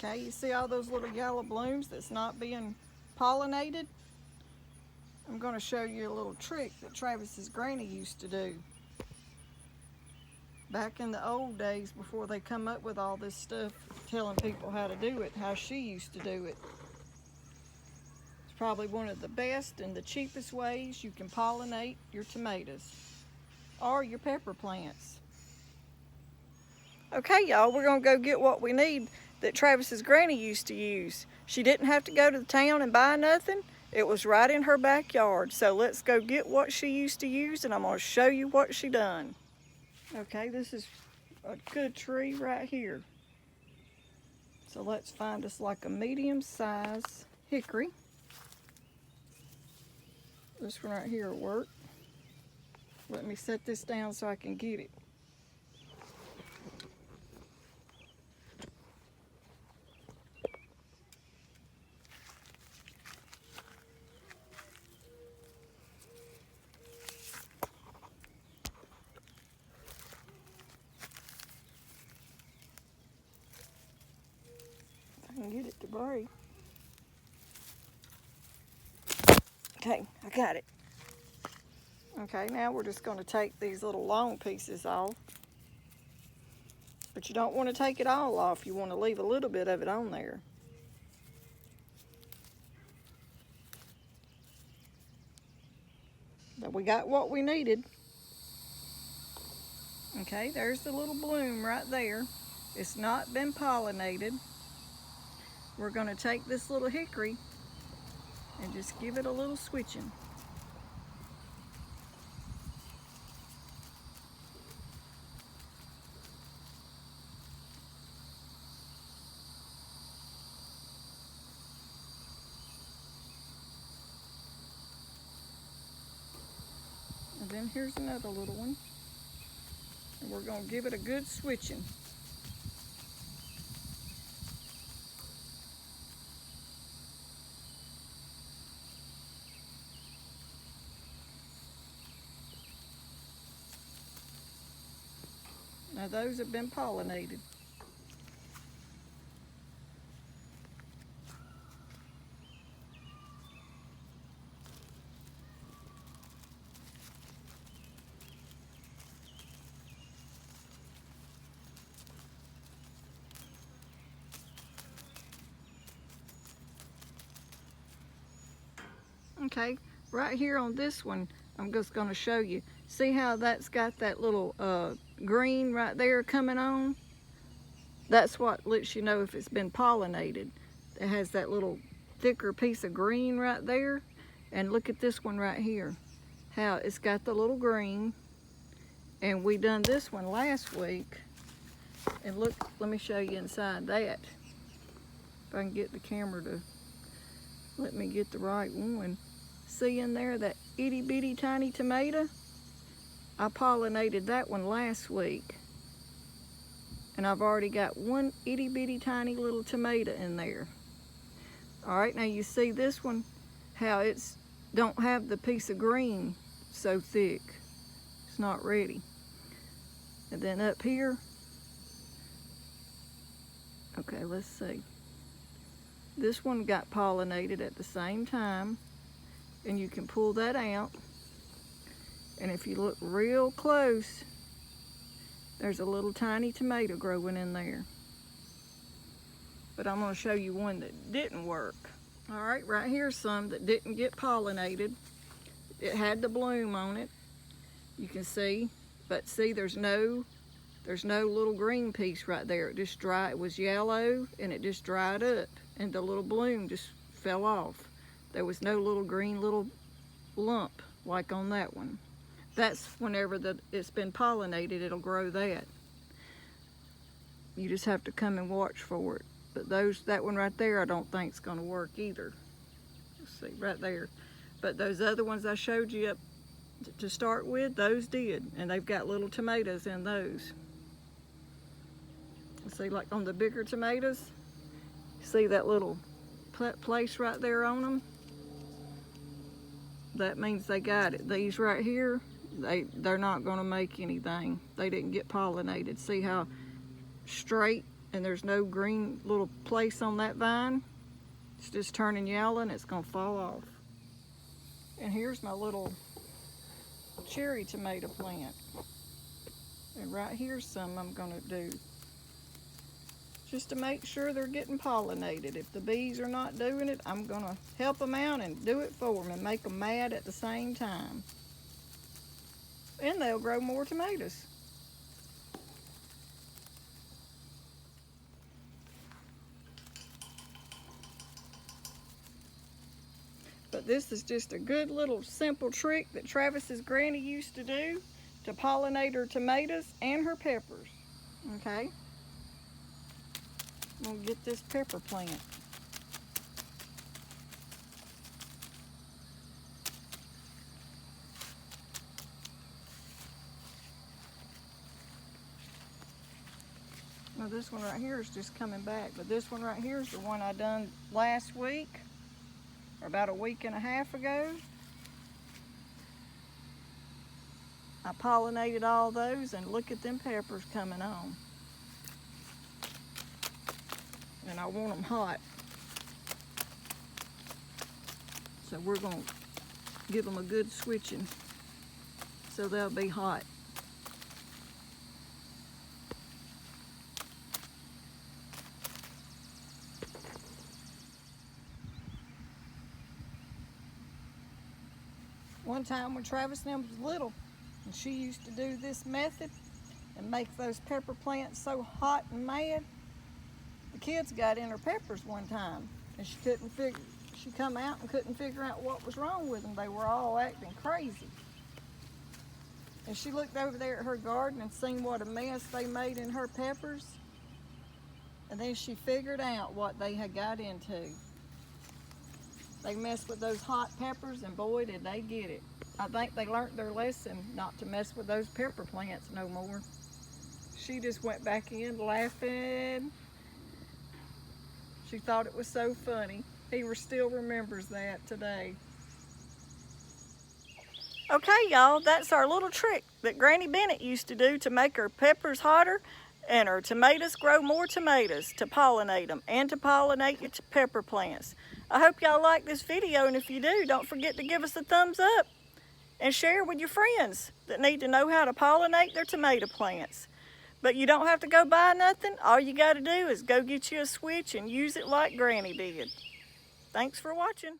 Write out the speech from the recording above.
Okay, you see all those little yellow blooms that's not being pollinated? I'm going to show you a little trick that Travis's granny used to do. Back in the old days, before they come up with all this stuff telling people how to do it, how she used to do it. It's probably one of the best and the cheapest ways you can pollinate your tomatoes or your pepper plants. Okay, y'all, we're going to go get what we need that Travis's granny used to use. She didn't have to go to the town and buy nothing. It was right in her backyard. So let's go get what she used to use, and I'm going to show you what she done. Okay, this is a good tree right here. So let's find us like a medium-sized hickory. This one right here will work. Let me set this down so I can get it. I can get it to break. Okay, I got it. Okay, now we're just going to take these little long pieces off. But you don't want to take it all off. You want to leave a little bit of it on there. But we got what we needed. Okay, there's the little bloom right there. It's not been pollinated. We're going to take this little hickory and just give it a little switching. And then here's another little one. And we're going to give it a good switching. Now those have been pollinated. Okay, right here on this one, I'm just going to show you. See how that's got that little green right there coming on? That's what lets you know if it's been pollinated. It has that little thicker piece of green right there. And look at this one right here, how it's got the little green. And we done this one last week. And look, let me show you inside that. If I can get the camera to let me get the right one. See in there that itty bitty tiny tomato? I pollinated that one last week. And I've already got one itty bitty tiny little tomato in there. All right, now you see this one, how it's don't have the piece of green so thick. It's not ready. And then up here, okay, let's see. This one got pollinated at the same time, and you can pull that out. And if you look real close, there's a little tiny tomato growing in there. But I'm going to show you one that didn't work. All right, right here's some that didn't get pollinated. It had the bloom on it, you can see, but see there's no little green piece right there. It just dried. It was yellow and it just dried up, and the little bloom just fell off. There was no little green little lump like on that one. That's whenever it's been pollinated, it'll grow that. You just have to come and watch for it. But that one right there, I don't think is going to work either. Let's see, right there. But those other ones I showed you up to start with, those did, and they've got little tomatoes in those. See, like on the bigger tomatoes, see that little place right there on them? That means they got it. These right here, they're not going to make anything. They didn't get pollinated. See how straight and there's no green little place on that vine, it's just turning yellow and it's gonna fall off. And here's my little cherry tomato plant. And right here's some I'm gonna do just to make sure they're getting pollinated. If the bees are not doing it, I'm gonna help them out and do it for them and make them mad at the same time. And they'll grow more tomatoes. But this is just a good little simple trick that Travis's granny used to do to pollinate her tomatoes and her peppers. Okay? I'm gonna get this pepper plant. Now this one right here is just coming back, but this one right here is the one I done last week, or about a week and a half ago. I pollinated all those, and look at them peppers coming on. And I want them hot. So we're gonna give them a good switching so they'll be hot. One time when Travis and them was little, and she used to do this method and make those pepper plants so hot and mad, the kids got in her peppers one time, and she come out and couldn't figure out what was wrong with them. They were all acting crazy. And she looked over there at her garden and seen what a mess they made in her peppers. And then she figured out what they had got into. They messed with those hot peppers, and boy, did they get it. I think they learned their lesson not to mess with those pepper plants no more. She just went back in laughing. She thought it was so funny. He still remembers that today. Okay, y'all, that's our little trick that Granny Bennett used to do to make her peppers hotter and her tomatoes grow more tomatoes, to pollinate them and to pollinate your pepper plants. I hope y'all like this video, and if you do, don't forget to give us a thumbs up and share with your friends that need to know how to pollinate their tomato plants. But you don't have to go buy nothing. All you got to do is go get you a switch and use it like Granny did. Thanks for watching.